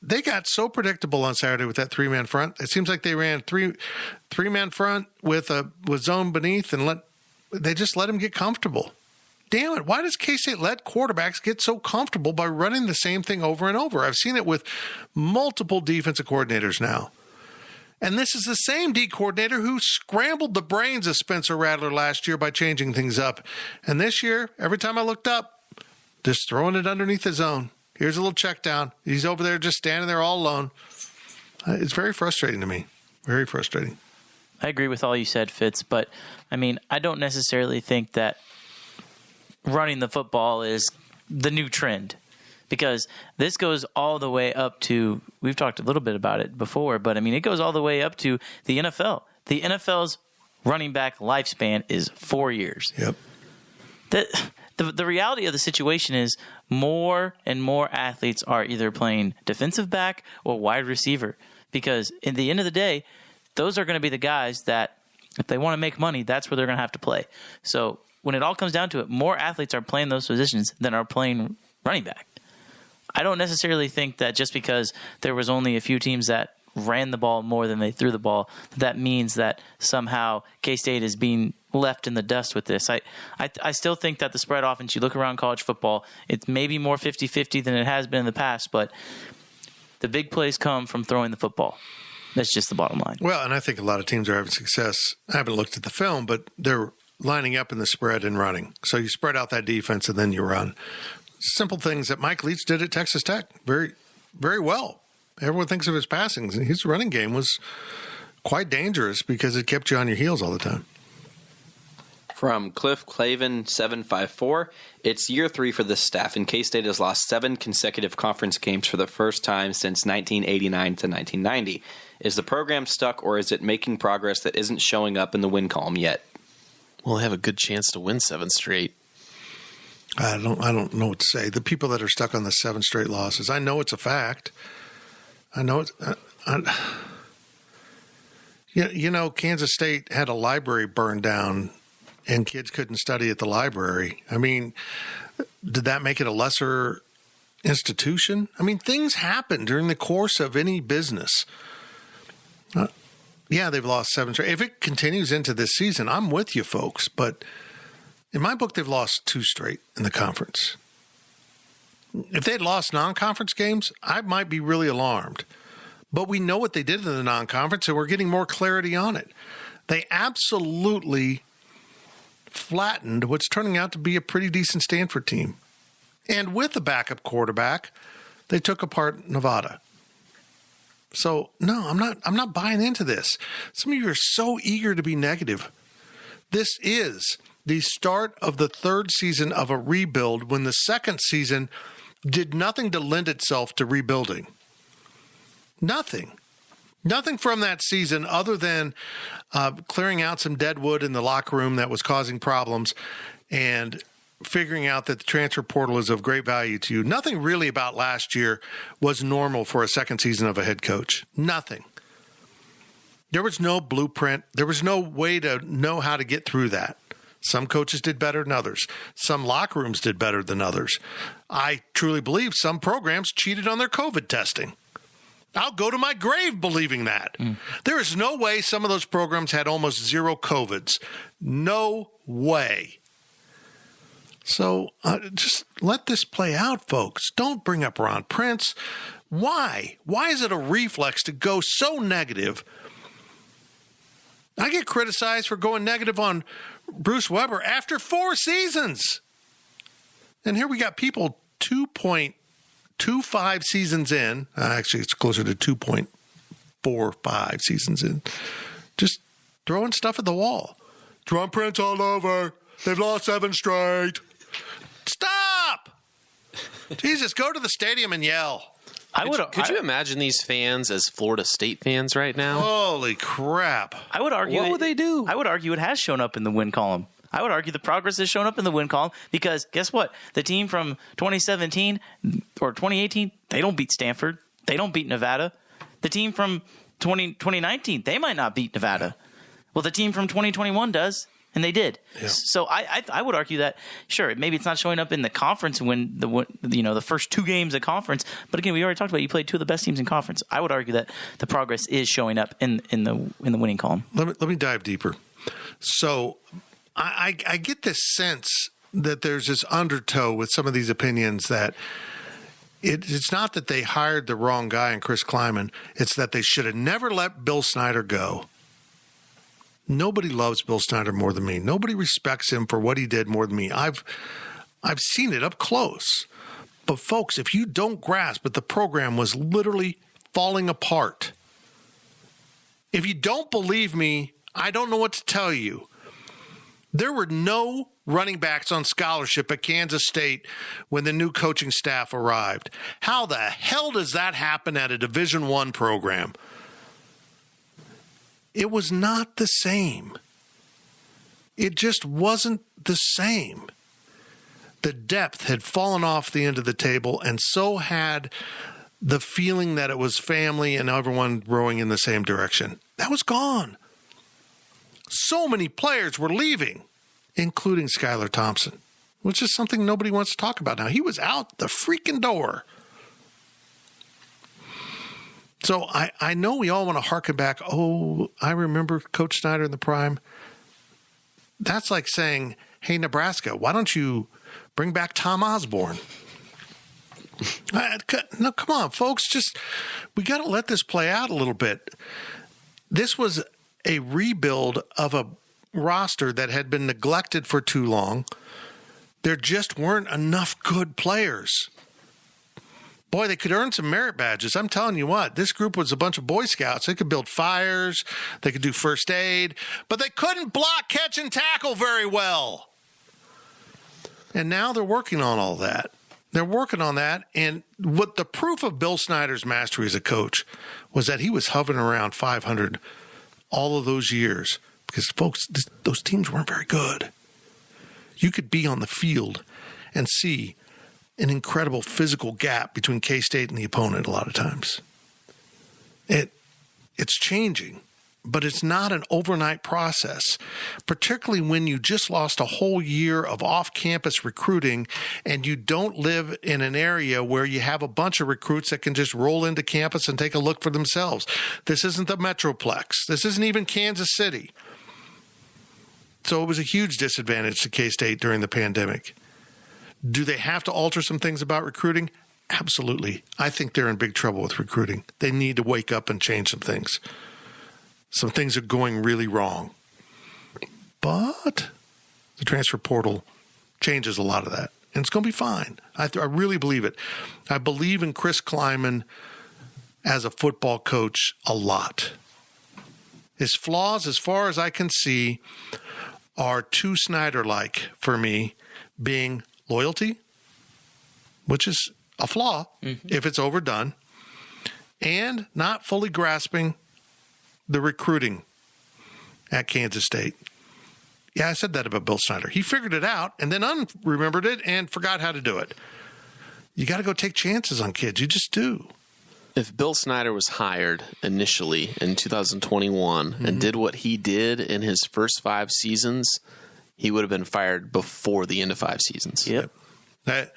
[SPEAKER 3] They got so predictable on Saturday with that 3-man front. It seems like they ran three-man front with zone beneath and they just let him get comfortable. Damn it. Why does K-State let quarterbacks get so comfortable by running the same thing over and over? I've seen it with multiple defensive coordinators now. And this is the same D coordinator who scrambled the brains of Spencer Rattler last year by changing things up. And this year, every time I looked up, just throwing it underneath the zone. Here's a little check down. He's over there just standing there all alone. It's very frustrating to me. Very frustrating.
[SPEAKER 5] I agree with all you said, Fitz, but I mean, I don't necessarily think that running the football is the new trend, because this goes all the way up to, we've talked a little bit about it before, but I mean, it goes all the way up to the NFL. The NFL's running back lifespan is 4 years.
[SPEAKER 3] Yep.
[SPEAKER 5] The reality of the situation is more and more athletes are either playing defensive back or wide receiver, because in the end of the day, those are going to be the guys that, if they want to make money, that's where they're going to have to play. So when it all comes down to it, more athletes are playing those positions than are playing running back. I don't necessarily think that just because there was only a few teams that ran the ball more than they threw the ball, that means that somehow K-State is being left in the dust with this. I still think that the spread offense, you look around college football, it's maybe more 50-50 than it has been in the past, but the big plays come from throwing the football. That's just the bottom line.
[SPEAKER 3] Well, and I think a lot of teams are having success. I haven't looked at the film, but they're lining up in the spread and running. So you spread out that defense and then you run. Simple things that Mike Leach did at Texas Tech very, very well. Everyone thinks of his passings. His running game was quite dangerous because it kept you on your heels all the time.
[SPEAKER 6] From Cliff Clavin 754, it's year 3 for this staff, and K-State has lost 7 consecutive conference games for the first time since 1989 to 1990. Is the program stuck, or is it making progress that isn't showing up in the win column yet?
[SPEAKER 4] Well, they have a good chance to win 7 straight.
[SPEAKER 3] I don't know what to say. The people that are stuck on the 7 straight losses, I know it's a fact. I know it's. Kansas State had a library burned down, and kids couldn't study at the library. I mean, did that make it a lesser institution? I mean, things happen during the course of any business. Yeah, they've lost 7 straight. If it continues into this season, I'm with you, folks. But in my book, they've lost 2 straight in the conference. If they'd lost non-conference games, I might be really alarmed. But we know what they did in the non-conference, and we're getting more clarity on it. They absolutely flattened what's turning out to be a pretty decent Stanford team. And with a backup quarterback, they took apart Nevada. So, no, I'm not buying into this. Some of you are so eager to be negative. This is the start of the 3rd season of a rebuild when the 2nd season did nothing to lend itself to rebuilding. Nothing. Nothing from that season other than clearing out some dead wood in the locker room that was causing problems and figuring out that the transfer portal is of great value to you. Nothing really about last year was normal for a 2nd season of a head coach. Nothing. There was no blueprint. There was no way to know how to get through that. Some coaches did better than others. Some locker rooms did better than others. I truly believe some programs cheated on their COVID testing. I'll go to my grave believing that. There is no way some of those programs had almost 0 COVIDs. No way. So just let this play out, folks. Don't bring up Ron Prince. Why? Why is it a reflex to go so negative? I get criticized for going negative on Bruce Weber after 4 seasons. And here we got people 2.25 seasons in. Actually, it's closer to 2.45 seasons in. Just throwing stuff at the wall. Ron Prince all over. They've lost 7 straight. Stop! Jesus, go to the stadium and yell.
[SPEAKER 4] Could you imagine these fans as Florida State fans right now?
[SPEAKER 3] Holy crap.
[SPEAKER 5] I would argue.
[SPEAKER 4] What would they do?
[SPEAKER 5] I would argue it has shown up in the win column. I would argue the progress has shown up in the win column because guess what? The team from 2017 or 2018, they don't beat Stanford. They don't beat Nevada. The team from 2019, they might not beat Nevada. Well, the team from 2021 does. And they did. Yeah. So I would argue that, sure, maybe it's not showing up in the conference when the first 2 games of conference. But again, we already talked about you played 2 of the best teams in conference. I would argue that the progress is showing up in the winning column.
[SPEAKER 3] Let me dive deeper. So I get this sense that there's this undertow with some of these opinions that it's not that they hired the wrong guy in Chris Kleiman. It's that they should have never let Bill Snyder go. Nobody loves Bill Snyder more than me. Nobody respects him for what he did more than me. I've seen it up close. But folks, if you don't grasp that the program was literally falling apart, if you don't believe me, I don't know what to tell you. There were no running backs on scholarship at Kansas State when the new coaching staff arrived. How the hell does that happen at a Division I program? It was not the same. It just wasn't the same. The depth had fallen off the end of the table, and so had the feeling that it was family and everyone rowing in the same direction. That was gone. So many players were leaving, including Skylar Thompson, which is something nobody wants to talk about now. He was out the freaking door. So I know we all want to harken back, I remember Coach Snyder in the prime. That's like saying, hey, Nebraska, why don't you bring back Tom Osborne? No, come on, folks. We got to let this play out a little bit. This was a rebuild of a roster that had been neglected for too long. There just weren't enough good players. Boy, they could earn some merit badges. I'm telling you what, this group was a bunch of Boy Scouts. They could build fires. They could do first aid. But they couldn't block, catch, and tackle very well. And now they're working on all that. They're working on that. And what the proof of Bill Snyder's mastery as a coach was that he was hovering around 500 all of those years. Because, folks, those teams weren't very good. You could be on the field and see an incredible physical gap between K-State and the opponent a lot of times. It's changing, but it's not an overnight process, particularly when you just lost a whole year of off-campus recruiting and you don't live in an area where you have a bunch of recruits that can just roll into campus and take a look for themselves. This isn't the Metroplex. This isn't even Kansas City. So it was a huge disadvantage to K-State during the pandemic. Do they have to alter some things about recruiting? Absolutely. I think they're in big trouble with recruiting. They need to wake up and change some things. Some things are going really wrong. But the transfer portal changes a lot of that. And it's going to be fine. I really believe it. I believe in Chris Kleiman as a football coach a lot. His flaws, as far as I can see, are too Snyder-like for me, being loyalty, which is a flaw if it's overdone, and not fully grasping the recruiting at Kansas State. Yeah, I said that about Bill Snyder. He figured it out and then unremembered it and forgot how to do it. You got to go take chances on kids. You just do.
[SPEAKER 4] If Bill Snyder was hired initially in 2021 and did what he did in his first 5 seasons, he would have been fired before the end of 5 seasons.
[SPEAKER 5] Yep.
[SPEAKER 3] And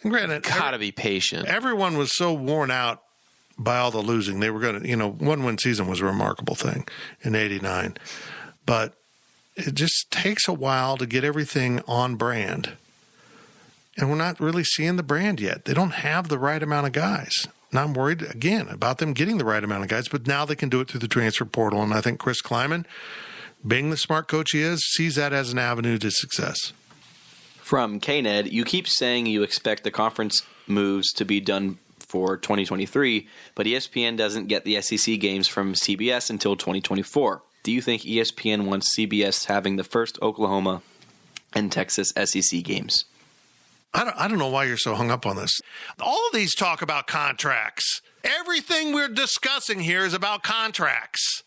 [SPEAKER 3] granted,
[SPEAKER 4] gotta be patient.
[SPEAKER 3] Everyone was so worn out by all the losing. They were going to, 1-win season was a remarkable thing in '89. But it just takes a while to get everything on brand. And we're not really seeing the brand yet. They don't have the right amount of guys. And I'm worried, again, about them getting the right amount of guys. But now they can do it through the transfer portal. And I think Chris Kleiman, being the smart coach he is, sees that as an avenue to success.
[SPEAKER 6] From KNED, you keep saying you expect the conference moves to be done for 2023, but ESPN doesn't get the SEC games from CBS until 2024. Do you think ESPN wants CBS having the first Oklahoma and Texas SEC games?
[SPEAKER 3] I don't know why you're so hung up on this. All of these talk about contracts. Everything we're discussing here is about contracts.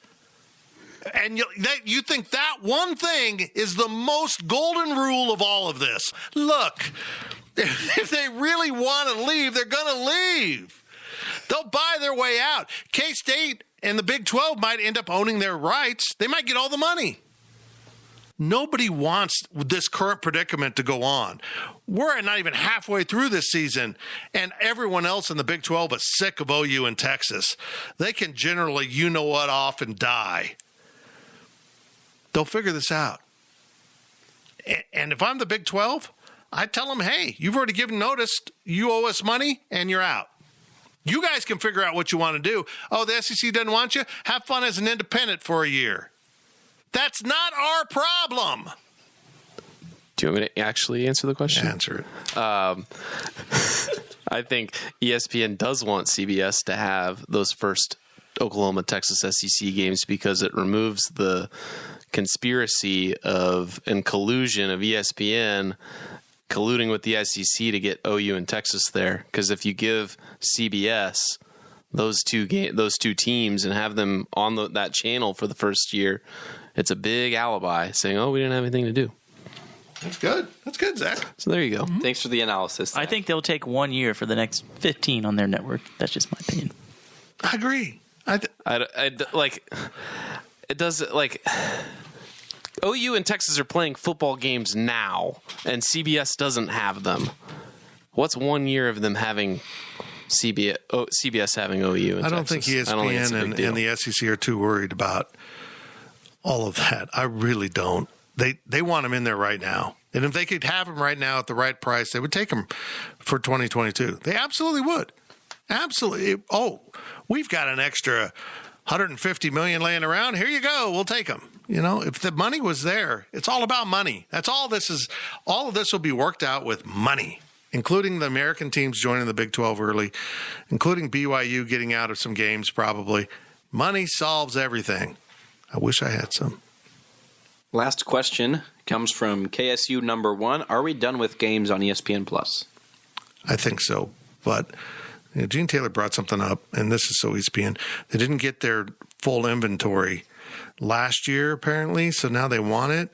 [SPEAKER 3] And you think that one thing is the most golden rule of all of this. Look, if they really want to leave, they're going to leave. They'll buy their way out. K-State and the Big 12 might end up owning their rights. They might get all the money. Nobody wants this current predicament to go on. We're not even halfway through this season, and everyone else in the Big 12 is sick of OU and Texas. They can generally, off and die. They'll figure this out. And if I'm the Big 12, I tell them, hey, you've already given notice. You owe us money, and you're out. You guys can figure out what you want to do. Oh, the SEC doesn't want you? Have fun as an independent for a year. That's not our problem.
[SPEAKER 4] Do you want me to actually answer the question?
[SPEAKER 3] Answer it.
[SPEAKER 4] I think ESPN does want CBS to have those first Oklahoma, Texas SEC games because it removes the conspiracy and collusion of ESPN colluding with the SEC to get OU and Texas there. Because if you give CBS those two teams and have them on that channel for the first year, it's a big alibi saying, "Oh, we didn't have anything to do."
[SPEAKER 3] That's good. That's good, Zach.
[SPEAKER 4] So there you go.
[SPEAKER 6] Mm-hmm. Thanks for the analysis, Zach.
[SPEAKER 5] I think they'll take 1 year for the next 15 on their network. That's just my opinion.
[SPEAKER 3] I agree.
[SPEAKER 4] It does OU and Texas are playing football games now, and CBS doesn't have them. What's 1 year of them having CBS having OU and
[SPEAKER 3] I don't
[SPEAKER 4] Texas?
[SPEAKER 3] think ESPN and the SEC are too worried about all of that. I really don't. They want them in there right now. And if they could have them right now at the right price, they would take them for 2022. They absolutely would. Absolutely. Oh, we've got an extra $150 million laying around. Here you go. We'll take them. You know, if the money was there, it's all about money. That's all this is. All of this will be worked out with money, including the American teams joining the Big 12 early, including BYU getting out of some games probably. Money solves everything. I wish I had some.
[SPEAKER 6] Last question comes from KSU number 1. Are we done with games on ESPN Plus?
[SPEAKER 3] I think so. But Gene Taylor brought something up, and this is so ESPN. They didn't get their full inventory last year, apparently, so now they want it.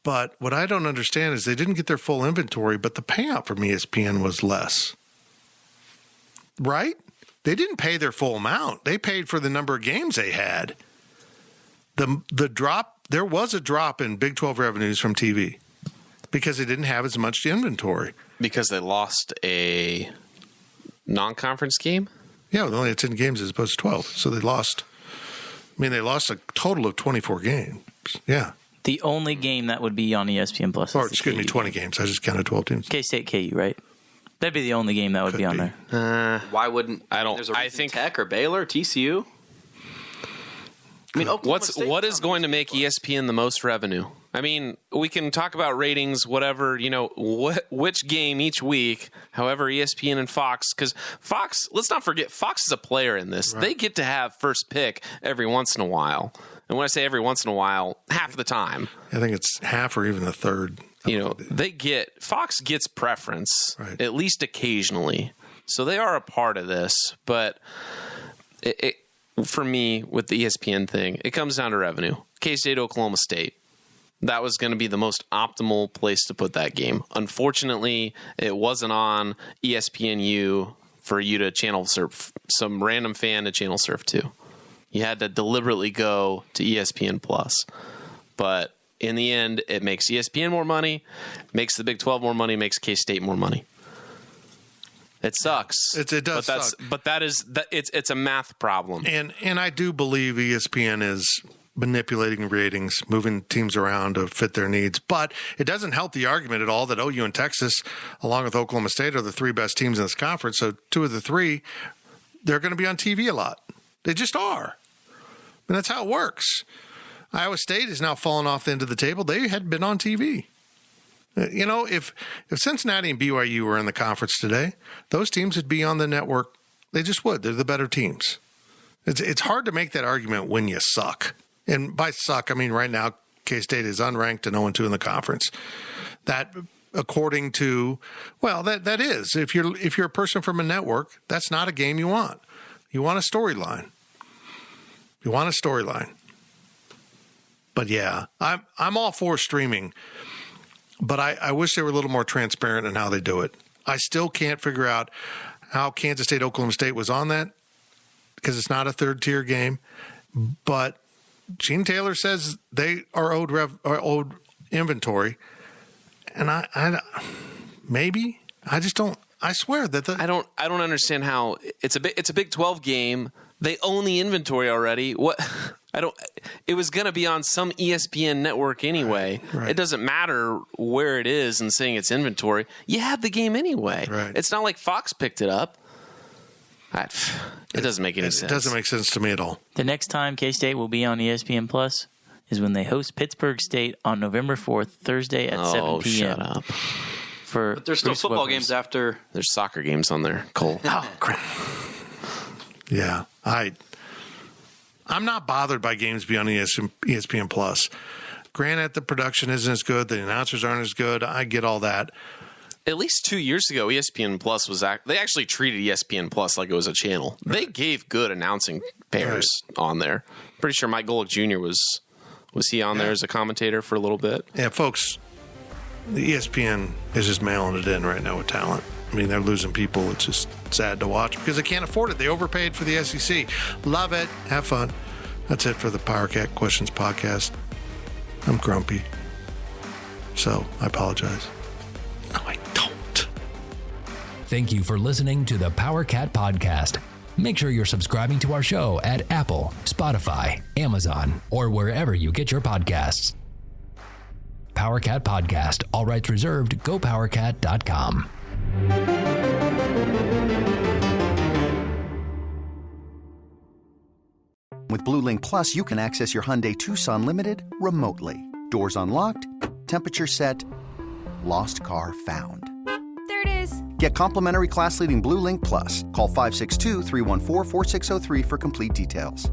[SPEAKER 3] But what I don't understand is they didn't get their full inventory, but the payout from ESPN was less. Right? They didn't pay their full amount. They paid for the number of games they had. The drop, there was a drop in Big 12 revenues from TV because they didn't have as much inventory.
[SPEAKER 4] Because they lost a non-conference game?
[SPEAKER 3] Yeah, they only had 10 games as opposed to 12. So they lost a total of 24 games. Yeah.
[SPEAKER 5] The only game that would be on ESPN Plus.
[SPEAKER 3] Or, excuse me, 20 games. I just counted 12 teams.
[SPEAKER 5] K-State, KU, right? That'd be the only game that would be on there.
[SPEAKER 6] Why wouldn't?
[SPEAKER 4] I don't.
[SPEAKER 6] There's a
[SPEAKER 4] I think
[SPEAKER 6] Tech or Baylor, TCU. I mean,
[SPEAKER 4] what is going to make ESPN the most revenue? I mean, we can talk about ratings, whatever, which game each week, however, ESPN and Fox, because Fox, let's not forget, Fox is a player in this. Right. They get to have first pick every once in a while. And when I say every once in a while, half the time.
[SPEAKER 3] I think it's half or even a third.
[SPEAKER 4] Fox gets preference,
[SPEAKER 3] right,
[SPEAKER 4] at least occasionally. So they are a part of this. But for me, with the ESPN thing, it comes down to revenue. K-State, Oklahoma State. That was going to be the most optimal place to put that game. Unfortunately, it wasn't on ESPNU for you to channel surf, some random fan to channel surf to. You had to deliberately go to ESPN Plus. But in the end, it makes ESPN more money, makes the Big 12 more money, makes K-State more money. It sucks.
[SPEAKER 3] It does suck.
[SPEAKER 4] But it's a math problem.
[SPEAKER 3] And I do believe ESPN is manipulating ratings, moving teams around to fit their needs. But it doesn't help the argument at all that OU and Texas, along with Oklahoma State, are the three best teams in this conference. So two of the three, they're going to be on TV a lot. They just are. And that's how it works. Iowa State is now falling off the end of the table. They had been on TV. If Cincinnati and BYU were in the conference today, those teams would be on the network. They just would. They're the better teams. It's hard to make that argument when you suck. And by suck, I mean right now K-State is unranked and 0-2 in the conference. That, according to, that is. If you're a person from a network, that's not a game you want. You want a storyline. But yeah, I'm all for streaming. But I wish they were a little more transparent in how they do it. I still can't figure out how Kansas State, Oklahoma State was on that because it's not a third-tier game. But Gene Taylor says they are owed inventory. And I just don't. I swear that
[SPEAKER 4] I don't understand how it's a Big 12 game. They own the inventory already. What? It was going to be on some ESPN network anyway. Right. It doesn't matter where it is and saying it's inventory. You had the game anyway.
[SPEAKER 3] Right.
[SPEAKER 4] It's not like Fox picked it up. It doesn't make any sense.
[SPEAKER 3] It doesn't make sense to me at all.
[SPEAKER 5] The next time K-State will be on ESPN Plus is when they host Pittsburgh State on November 4th, Thursday at 7 p.m.
[SPEAKER 4] Shut up.
[SPEAKER 6] But there's still football games after.
[SPEAKER 4] There's soccer games on there, Cole.
[SPEAKER 5] Oh, crap.
[SPEAKER 3] Yeah. I'm not bothered by games beyond ESPN Plus. Granted, the production isn't as good. The announcers aren't as good. I get all that.
[SPEAKER 4] At least 2 years ago, ESPN Plus they actually treated ESPN Plus like it was a channel. Right. They gave good announcing pairs on there. Pretty sure Mike Golick Jr. was he on there as a commentator for a little bit?
[SPEAKER 3] Yeah, folks, the ESPN is just mailing it in right now with talent. I mean, they're losing people. It's just sad to watch because they can't afford it. They overpaid for the SEC. Love it. Have fun. That's it for the PowerCat Questions podcast. I'm grumpy, so I apologize. No, I don't.
[SPEAKER 2] Thank you for listening to the PowerCat podcast. Make sure you're subscribing to our show at Apple, Spotify, Amazon, or wherever you get your podcasts. PowerCat Podcast. All rights reserved. GoPowerCat.com.
[SPEAKER 10] With Blue Link Plus, you can access your Hyundai Tucson Limited remotely. Doors unlocked, temperature set, lost car found.
[SPEAKER 7] There it is.
[SPEAKER 10] Get complimentary class-leading Blue Link Plus. Call 562-314-4603 for complete details.